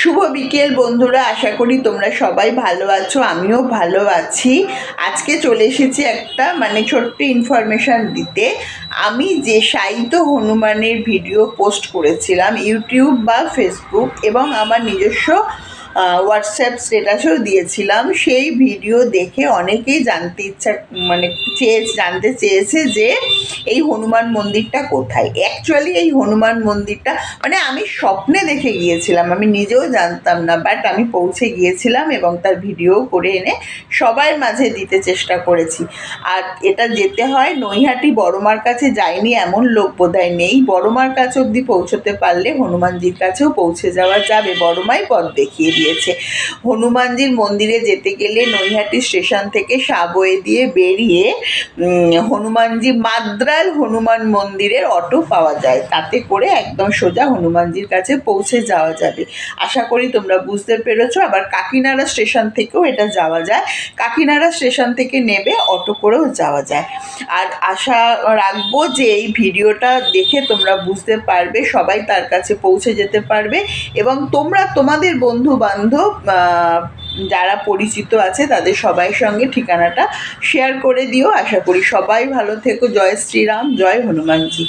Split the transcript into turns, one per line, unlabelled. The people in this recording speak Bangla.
শুভ বিকেল বন্ধুরা, আশা করি তোমরা সবাই ভালো আছো। আমিও ভালো আছি। আজকে চলে এসেছি একটা ছোট্ট ইনফরমেশান দিতে। আমি যে শায়িত হনুমানের ভিডিও পোস্ট করেছিলাম ইউটিউব বা ফেসবুক, এবং আমার নিজস্ব হোয়াটসঅ্যাপ স্ট্যাটাসেও দিয়েছিলাম, সেই ভিডিও দেখে অনেকেই জানতে চেয়েছে যে এই হনুমান মন্দিরটা কোথায়। অ্যাকচুয়ালি এই হনুমান মন্দিরটা আমি স্বপ্নে দেখে গিয়েছিলাম, আমি নিজেও জানতাম না, বাট আমি পৌঁছে গিয়েছিলাম এবং তার ভিডিও করে এনে সবার মাঝে দিতে চেষ্টা করেছি। আর এটা যেতে হয় নৈহাটি, বড়মার কাছে যায়নি এমন লোক বোধহয় নেই। বড়মার কাছে অবধি পৌঁছতে পারলে হনুমানজির কাছেও পৌঁছে যাওয়া যাবে, বড়মাই পথ দেখিয়ে দিয়েছে। হনুমানজির মন্দিরে যেতে গেলে নৈহাটি স্টেশন থেকে সাবওয়ে দিয়ে বেরিয়ে হনুমানজি মাদ্রাল হনুমান মন্দিরের অটো পাওয়া যায়, তাতে করে একদম সোজা হনুমানজির কাছে পৌঁছে যাওয়া যাবে। আশা করি তোমরা বুঝতে পেরেছো। আবার কাকিনাড়া স্টেশন থেকেও এটা যাওয়া যায়, কাকিনাড়া স্টেশন থেকে নেবে অটো করেও যাওয়া যায়। আর আশা রাখবো যে এই ভিডিওটা দেখে তোমরা বুঝতে পারবে, সবাই তার কাছে পৌঁছে যেতে পারবে, এবং তোমরা তোমাদের বন্ধু বান্ধব যারা পরিচিত আছে তাদের সবাই সঙ্গে ঠিকানাটা শেয়ার করে দিও। আশা করি সবাই ভালো থেকো। জয় শ্রীরাম, জয় হনুমানজি।